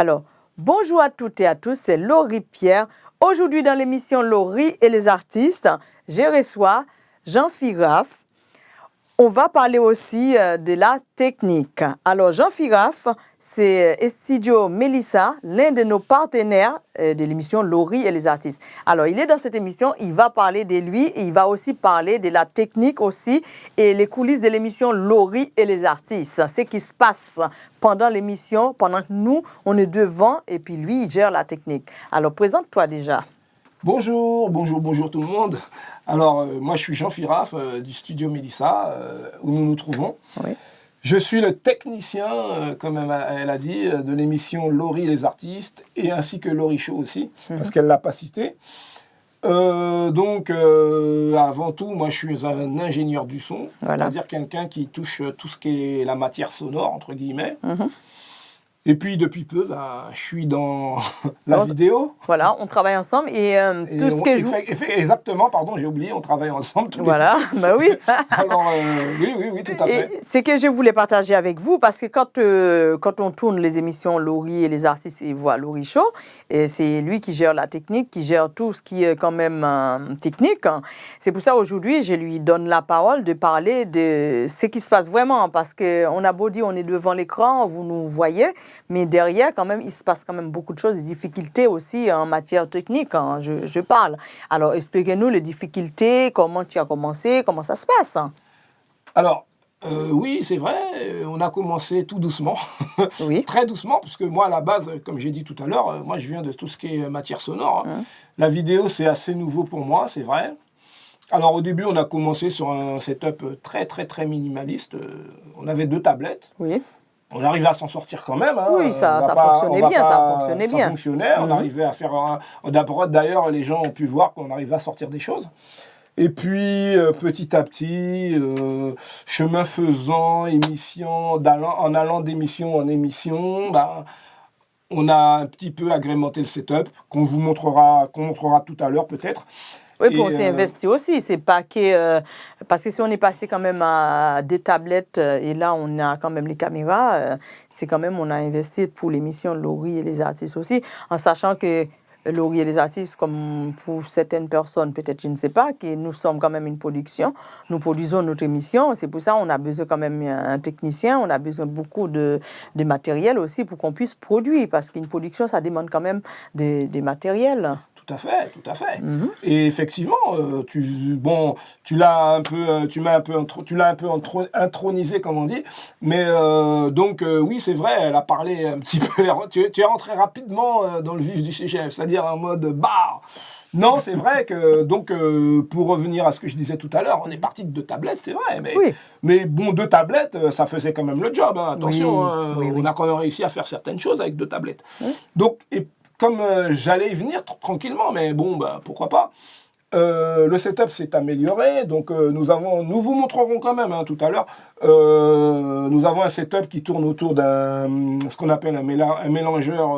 Alors, bonjour à toutes et à tous, c'est Laurie Pierre. Aujourd'hui, dans l'émission Laurie et les artistes, je reçois Jean Firaf. On va parler aussi de la technique. Alors, Jean Firaf, c'est Studio Mélissa, l'un de nos partenaires de l'émission Laurie et les artistes. Alors, il est dans cette émission, il va parler de lui et il va aussi parler de la technique aussi et les coulisses de l'émission Laurie et les artistes. Ce qui se passe pendant l'émission, pendant que nous, on est devant et puis lui, il gère la technique. Alors, présente-toi déjà. Bonjour tout le monde. Alors, moi, je suis Jean Firaf du studio Mélissa, où nous nous trouvons. Oui. Je suis le technicien, comme elle a dit, de l'émission Laurie et les artistes, et ainsi que Laurie Show aussi, parce qu'elle ne l'a pas cité. Avant tout, moi, je suis un ingénieur du son, c'est-à-dire quelqu'un qui touche tout ce qui est la matière sonore, entre guillemets. Et puis, depuis peu, je suis dans la vidéo. Voilà, on travaille ensemble et tout ce que je... Exactement, pardon, j'ai oublié, on travaille ensemble. Voilà, bah oui. Alors, oui, tout à fait. C'est que je voulais partager avec vous parce que quand on tourne les émissions Laurie et les artistes, et voilà, Laurie Show, et c'est lui qui gère la technique, qui gère tout ce qui est quand même technique. C'est pour ça aujourd'hui, je lui donne la parole de parler de ce qui se passe vraiment parce qu'on a beau dire on est devant l'écran, vous nous voyez, mais derrière, quand même, il se passe quand même beaucoup de choses, des difficultés aussi en matière technique, je parle. Alors, expliquez-nous les difficultés, comment tu as commencé, comment ça se passe. Alors, oui, c'est vrai, on a commencé tout doucement, oui. Très doucement, parce que moi, à la base, comme j'ai dit tout à l'heure, moi, je viens de tout ce qui est matière sonore. La vidéo, c'est assez nouveau pour moi, c'est vrai. Alors, au début, on a commencé sur un setup très minimaliste. On avait 2 tablettes. Oui. On arrivait à s'en sortir quand même. Oui, ça fonctionnait bien, ça fonctionnait bien. Ça fonctionnait, on arrivait à faire... D'ailleurs, les gens ont pu voir qu'on arrivait à sortir des choses. Et puis, petit à petit, chemin faisant, en allant d'émission en émission, on a un petit peu agrémenté le setup, qu'on montrera tout à l'heure peut-être. Oui, puis on s'est investi aussi. C'est pas que... parce que si on est passé quand même à 2 tablettes et là, on a quand même les caméras, c'est quand même, on a investi pour l'émission Laurie et les artistes aussi, en sachant que Laurie et les artistes, comme pour certaines personnes, peut-être, je ne sais pas, que nous sommes quand même une production. Nous produisons notre émission. C'est pour ça qu'on a besoin quand même d'un technicien. On a besoin beaucoup de matériel aussi pour qu'on puisse produire. Parce qu'une production, ça demande quand même des matériels. Tout à fait. Et effectivement, tu l'as un peu intronisé, comme on dit. Mais oui, c'est vrai, elle a parlé un petit peu. Tu es rentré rapidement dans le vif du sujet, c'est-à-dire en mode Non, c'est vrai que pour revenir à ce que je disais tout à l'heure, on est parti de 2 tablettes, c'est vrai. Mais bon, 2 tablettes, ça faisait quand même le job. Hein. Attention, on a quand même réussi à faire certaines choses avec 2 tablettes. Donc, comme j'allais y venir tranquillement, mais bon, pourquoi pas. Le setup s'est amélioré, donc nous vous montrerons quand même tout à l'heure, nous avons un setup qui tourne autour ce qu'on appelle un mélangeur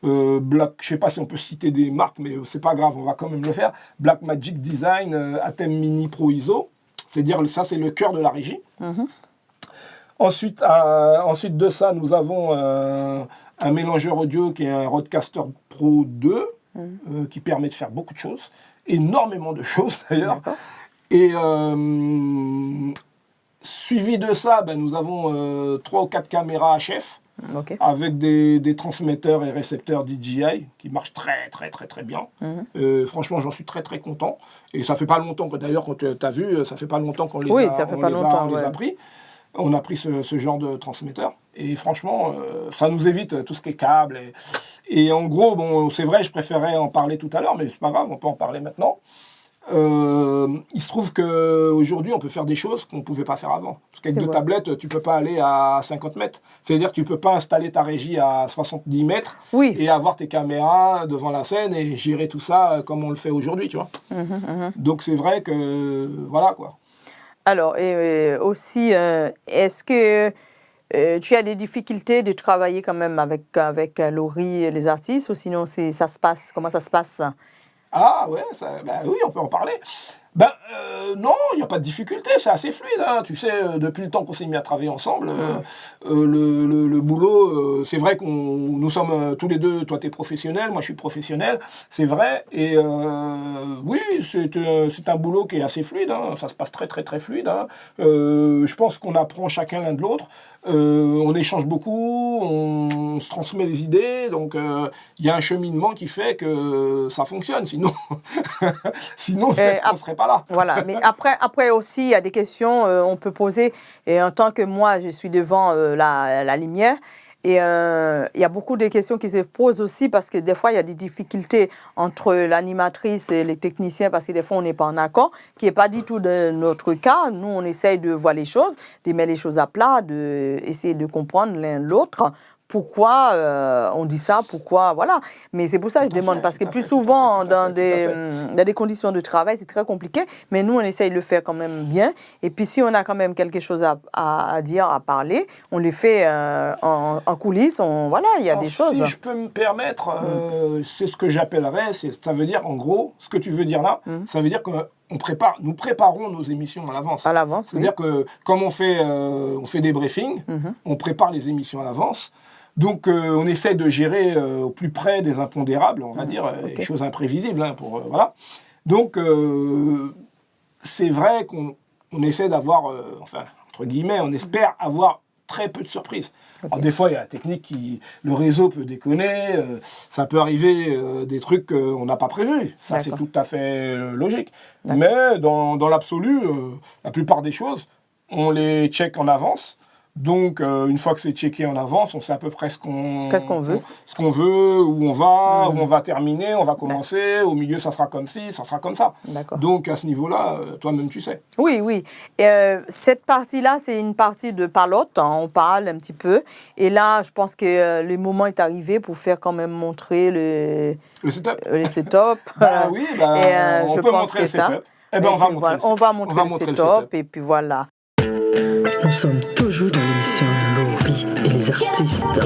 Black, je ne sais pas si on peut citer des marques, mais c'est pas grave, on va quand même le faire, Blackmagic Design Atem Mini Pro ISO, c'est-à-dire ça c'est le cœur de la régie. Ensuite de ça, nous avons un mélangeur audio qui est un Rodecaster Pro 2 qui permet de faire beaucoup de choses, énormément de choses d'ailleurs. Et suivi de ça, nous avons 3 ou 4 caméras HF avec des transmetteurs et récepteurs DJI qui marchent très bien. Franchement, j'en suis très content. Et ça fait pas longtemps que d'ailleurs, quand tu as vu, ça fait pas longtemps qu'on les a pris. On a pris ce genre de transmetteur et franchement, ça nous évite tout ce qui est câble. Et en gros, bon, c'est vrai, je préférais en parler tout à l'heure, mais c'est pas grave, on peut en parler maintenant. Il se trouve qu'aujourd'hui, on peut faire des choses qu'on ne pouvait pas faire avant. Parce qu'avec 2 tablettes, tu ne peux pas aller à 50 mètres. C'est-à-dire que tu ne peux pas installer ta régie à 70 mètres et avoir tes caméras devant la scène et gérer tout ça comme on le fait aujourd'hui, tu vois. Donc c'est vrai que, voilà quoi. Alors, aussi, est-ce que tu as des difficultés de travailler quand même avec Laurie et les artistes ou sinon comment ça se passe? Ah ouais, oui, on peut en parler. Non, il n'y a pas de difficulté, c'est assez fluide. Hein. Tu sais, depuis le temps qu'on s'est mis à travailler ensemble, le boulot, c'est vrai nous sommes tous les deux, toi tu es professionnel, moi je suis professionnel, c'est vrai. Et oui, c'est un boulot qui est assez fluide, hein. Ça se passe très très très fluide. Hein. Je pense qu'on apprend chacun l'un de l'autre. On échange beaucoup, on se transmet les idées, donc il y a un cheminement qui fait que ça fonctionne, sinon, sinon on ne serait pas là. Voilà, mais après aussi, il y a des questions on peut poser, et en tant que moi, je suis devant la lumière, et il y a beaucoup de questions qui se posent aussi parce que des fois, il y a des difficultés entre l'animatrice et les techniciens parce que des fois, on n'est pas en accord, qui n'est pas du tout de notre cas. Nous, on essaye de voir les choses, de mettre les choses à plat, d'essayer de comprendre l'un l'autre. Pourquoi on dit ça, pourquoi, voilà. Mais c'est pour ça que je demande, parce que plus souvent, dans des conditions de travail, c'est très compliqué, mais nous, on essaye de le faire quand même bien. Et puis, si on a quand même quelque chose à dire, à parler, on le fait en coulisses, voilà, il y a des choses. Si je peux me permettre, c'est ce que j'appellerais, ça veut dire, en gros, ce que tu veux dire là, ça veut dire que nous préparons nos émissions à l'avance. À l'avance, c'est-à-dire que comme on fait des briefings, on prépare les émissions à l'avance. Donc, on essaie de gérer au plus près des impondérables, on va dire, des choses imprévisibles. Hein, voilà. Donc, c'est vrai qu'on essaie d'avoir, enfin, entre guillemets, on espère avoir très peu de surprises. Alors, des fois, il y a la technique le réseau peut déconner, ça peut arriver des trucs qu'on n'a pas prévus. Ça, c'est tout à fait logique. Mais dans l'absolu, la plupart des choses, on les check en avance. Donc, une fois que c'est checké en avance, on sait à peu près ce qu'on veut. Ce qu'on veut, où on va, où on va terminer, on va commencer, au milieu ça sera comme ci, ça sera comme ça. Donc à ce niveau-là, toi-même tu sais. Oui, oui. Cette partie-là, c'est une partie de parlotte, hein, on parle un petit peu. Et là, je pense que le moment est arrivé pour faire quand même montrer le setup. Le setup. Oui, on peut montrer le setup. Eh ben, on va montrer le setup et puis voilà. Nous sommes toujours dans l'émission Laurie et les artistes.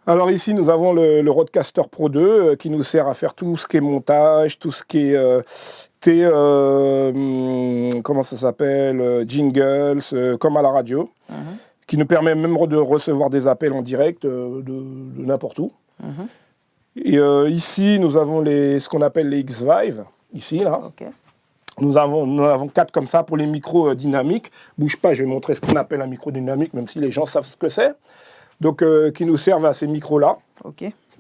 Alors ici, nous avons le Rodecaster Pro 2 qui nous sert à faire tout ce qui est montage, tout ce qui est comment ça s'appelle, jingles, comme à la radio, qui nous permet même de recevoir des appels en direct de n'importe où. Et ici, nous avons ce qu'on appelle les X-Vive, ici, là. Nous avons 4 comme ça pour les micros dynamiques. Bouge pas, je vais montrer ce qu'on appelle un micro dynamique, même si les gens savent ce que c'est. Donc, qui nous servent à ces micros-là.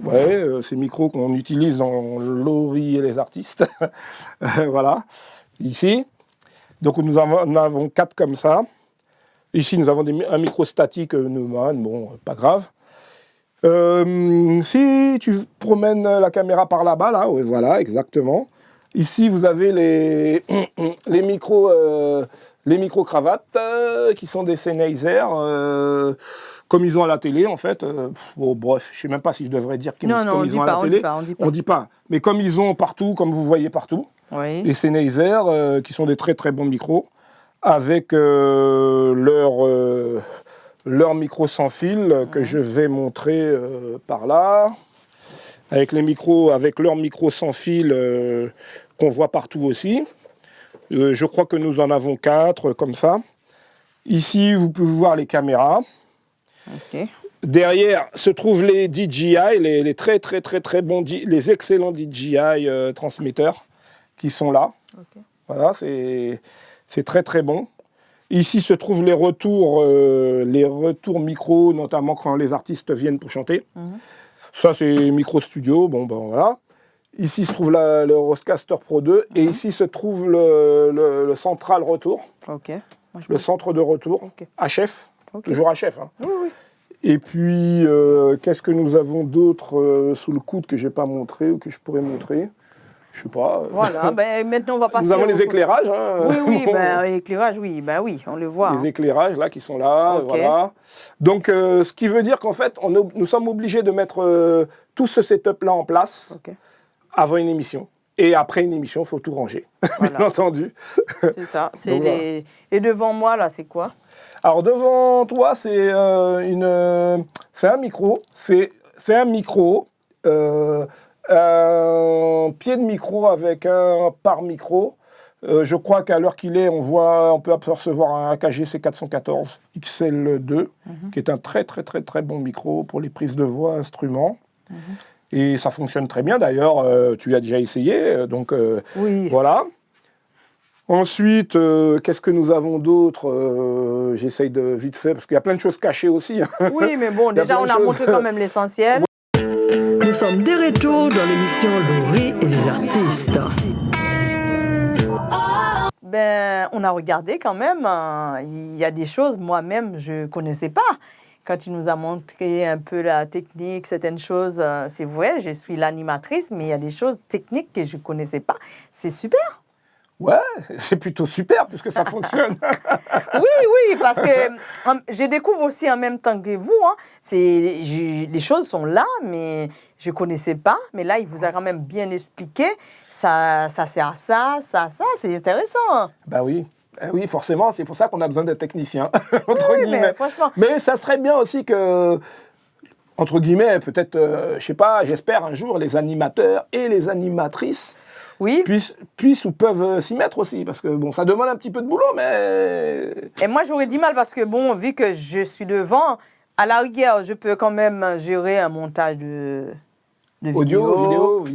Ouais, ces micros qu'on utilise dans Laurie et les artistes. Voilà, ici. Donc, nous en avons 4 comme ça. Ici, nous avons un micro statique Neumann, bon, pas grave. Si tu promènes la caméra par là-bas, là, ouais, voilà, exactement. Ici, vous avez les micros cravates qui sont des Sennheiser, comme ils ont à la télé, en fait. Bon, bref, je ne sais même pas si je devrais dire comme ils ont à la télé. On ne dit pas. Mais comme ils ont partout, comme vous voyez partout, les Sennheiser, qui sont des très très bons micros, avec leur micro sans fil que je vais montrer par là. Avec leur micro sans fil qu'on voit partout aussi. Je crois que nous en avons 4 comme ça. Ici, vous pouvez voir les caméras. Derrière se trouvent les DJI, les très très très très bons, les excellents DJI transmetteurs qui sont là. Voilà, c'est très très bon. Ici se trouvent les retours micro, notamment quand les artistes viennent pour chanter. Ça, c'est micro studio, bon, ben voilà. Ici se trouve le Rodecaster Pro 2 et ici se trouve le central retour. Le centre de retour, HF, toujours HF. Hein. Oui. Et puis, qu'est-ce que nous avons d'autre sous le coude que je n'ai pas montré ou que je pourrais montrer? Je sais pas. Voilà, maintenant on va passer. Nous avons les éclairages. Hein. Oui, l'éclairage, oui, on le voit. Les éclairages là qui sont là, voilà. Donc, ce qui veut dire qu'en fait, nous sommes obligés de mettre tout ce setup là en place avant une émission. Et après une émission, il faut tout ranger, bien entendu. C'est ça. Et devant moi là, c'est quoi? Alors devant toi, c'est un micro. C'est un micro. un pied de micro avec un par micro. Je crois qu'à l'heure qu'il est, on peut apercevoir un AKG C414 XL2, qui est un très très très très bon micro pour les prises de voix instruments. Et ça fonctionne très bien d'ailleurs, tu as déjà essayé, donc Oui. voilà. Ensuite, qu'est-ce que nous avons d'autre? J'essaye de vite fait, parce qu'il y a plein de choses cachées aussi. Oui, mais bon, Il y a déjà, plein on de a choses. montré quand même l'essentiel. Nous sommes de retour dans l'émission Laurie et les artistes. Ben, on a regardé quand même. Il y a des choses, moi-même, je ne connaissais pas. Quand tu nous as montré un peu la technique, certaines choses, c'est vrai, je suis l'animatrice, mais il y a des choses techniques que je ne connaissais pas. C'est super. Ouais, c'est plutôt super, puisque ça fonctionne. Oui, parce que je découvre aussi en même temps que vous. Les choses sont là, mais je ne connaissais pas. Mais là, il vous a quand même bien expliqué. Ça sert à ça, c'est intéressant. Bah oui. Oui, forcément, c'est pour ça qu'on a besoin d'être technicien, entre Oui, guillemets. mais franchement. Mais ça serait bien aussi que, entre guillemets, peut-être, je sais pas, j'espère un jour, les animateurs et les animatrices Oui. puissent ou peuvent s'y mettre aussi. Parce que, bon, ça demande un petit peu de boulot, mais... Et moi, j'aurais du mal parce que, bon, vu que je suis devant, à la rigueur, je peux quand même gérer un montage de vidéo,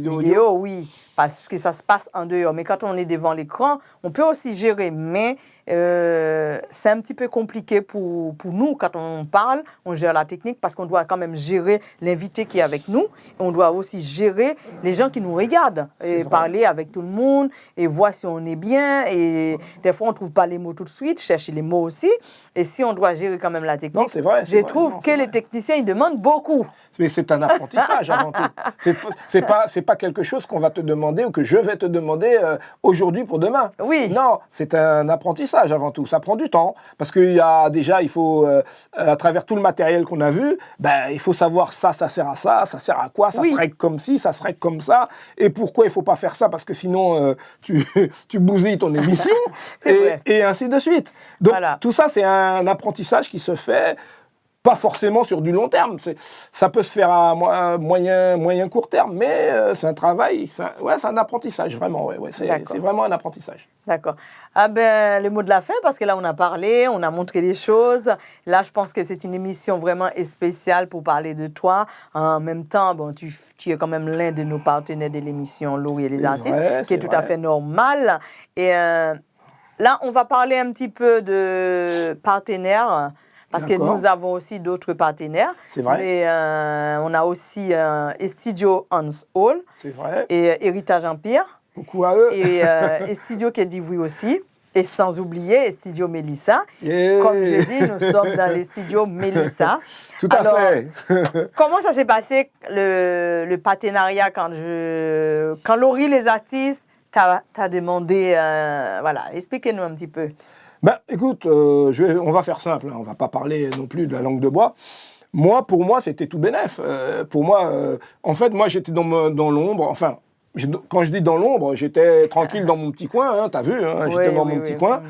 oui, parce que ça se passe en dehors. Mais quand on est devant l'écran, on peut aussi gérer. Mais c'est un petit peu compliqué pour nous quand on parle, on gère la technique parce qu'on doit quand même gérer l'invité qui est avec nous. Et on doit aussi gérer les gens qui nous regardent et parler avec tout le monde et voir si on est bien. Et des fois, on ne trouve pas les mots tout de suite, chercher les mots aussi. Et si on doit gérer quand même la technique, Non, c'est vrai, je trouve que les techniciens, ils demandent beaucoup. Mais c'est un apprentissage avant tout. C'est pas quelque chose qu'on va te demander ou que je vais te demander aujourd'hui pour demain. Oui. Non, c'est un apprentissage avant tout. Ça prend du temps parce qu'il faut, à travers tout le matériel qu'on a vu, ben, il faut savoir ça sert à ça sert à quoi, ça serait comme ci, ça serait comme ça. Et pourquoi il ne faut pas faire ça? Parce que sinon, tu bousilles ton émission et ainsi de suite. Donc, voilà. Tout ça, c'est un apprentissage qui se fait pas forcément sur du long terme. Ça peut se faire à moyen court terme, mais c'est un travail, c'est un apprentissage, vraiment. C'est vraiment un apprentissage. D'accord. Ah ben, le mot de la fin, parce que là, on a parlé, on a montré des choses. Là, je pense que c'est une émission vraiment spéciale pour parler de toi. En même temps, bon, tu es quand même l'un de nos partenaires de l'émission Laurie et les artistes, qui est tout à fait normal. Et là, on va parler un petit peu de partenaires. Parce que nous avons aussi d'autres partenaires. C'est vrai. Mais, on a aussi Studio Hans Hall. C'est vrai. Et Héritage Empire. Beaucoup à eux. Et Studio Kedivoué aussi. Et sans oublier Studio Mélissa. Comme je dis, nous sommes dans les studios Mélissa. Tout à fait. Comment ça s'est passé, le partenariat, quand Laurie, les artistes, t'as demandé... voilà, expliquez-nous un petit peu. Ben, écoute, on va faire simple, hein, on va pas parler non plus de la langue de bois. Pour moi, c'était tout bénef. Pour moi, en fait, moi, j'étais dans l'ombre. Enfin, quand je dis dans l'ombre, j'étais tranquille dans mon petit coin, hein, t'as vu, hein, j'étais dans mon petit coin.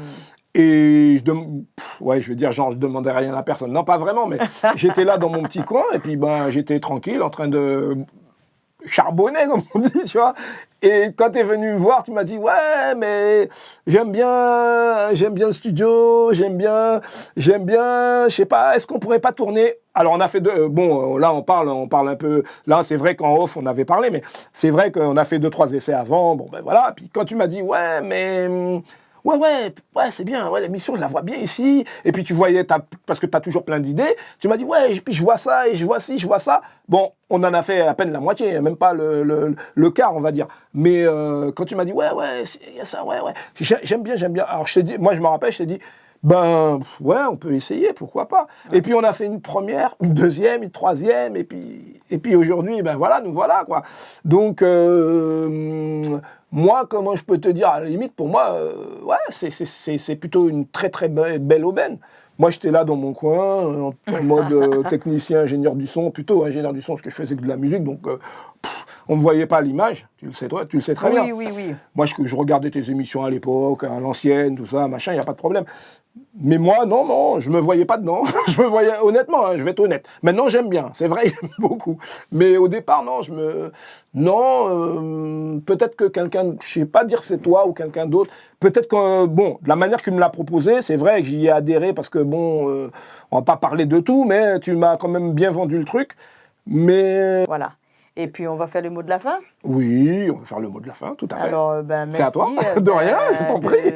Et je veux dire, genre, je demandais rien à personne. Non, pas vraiment, mais j'étais là dans mon petit coin, et puis ben, j'étais tranquille, en train de charbonner, comme on dit, tu vois. Et quand tu es venu me voir, tu m'as dit, ouais, mais j'aime bien le studio, j'aime bien, je sais pas, est-ce qu'on pourrait pas tourner? Alors, on a fait là, on parle un peu, là, c'est vrai qu'en off, on avait parlé, mais c'est vrai qu'on a fait 2-3 essais avant, bon, ben voilà. Puis quand tu m'as dit, ouais, mais... Ouais, c'est bien, l'émission, je la vois bien ici. Et puis tu voyais, parce que tu as toujours plein d'idées, tu m'as dit, ouais, et puis je vois ça, et je vois ci, je vois ça. Bon, on en a fait à peine la moitié, même pas le quart, on va dire. Mais quand tu m'as dit, ouais, il y a ça, ouais, j'aime bien. Alors moi, je me rappelle, je t'ai dit, ben, ouais, on peut essayer, pourquoi pas. Et puis on a fait une première, une deuxième, une troisième, et puis aujourd'hui, ben voilà, nous voilà, quoi. Donc... moi, comment je peux te dire, à la limite, pour moi, c'est plutôt une très très belle aubaine. Moi, j'étais là dans mon coin, en mode technicien, ingénieur du son, plutôt ingénieur du son, parce que je faisais que de la musique, donc on ne me voyait pas à l'image, tu le sais toi, tu le sais très bien. Oui, oui, oui. Moi, je regardais tes émissions à l'époque, à l'ancienne, tout ça, machin, il n'y a pas de problème. Mais moi, non, je me voyais pas dedans. Je me voyais, honnêtement, hein, je vais être honnête. Maintenant, j'aime bien, c'est vrai, j'aime beaucoup. Mais au départ, non, peut-être que quelqu'un, je sais pas dire c'est toi ou quelqu'un d'autre, peut-être que, bon, de la manière que tu me l'as proposé, c'est vrai que j'y ai adhéré parce que, bon, on va pas parler de tout, mais tu m'as quand même bien vendu le truc. Mais... Voilà. Et puis, on va faire le mot de la fin. Oui, on va faire le mot de la fin, tout à fait. Alors, merci. C'est à toi, de rien, je t'en prie.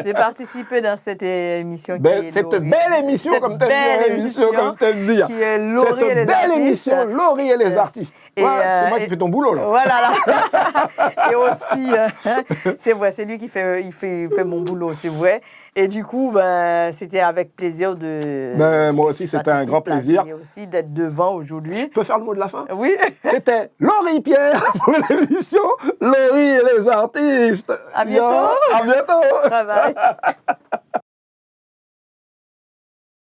De participer dans cette émission cette belle émission, comme tu as dit. Qui est Laurie cette et les belle artistes. émission, Laurie et les artistes. C'est moi qui fais ton boulot, là. Voilà. Et aussi, c'est vrai, c'est lui qui fait mon boulot, c'est vrai. Et du coup, c'était avec plaisir de... moi aussi, c'était un grand plaisir. Et aussi d'être devant aujourd'hui. Tu peux faire le mot de la fin? Oui. C'était Laurie Pierre pour l'émission Laurie et les artistes. À bientôt. À bientôt. Bye bye.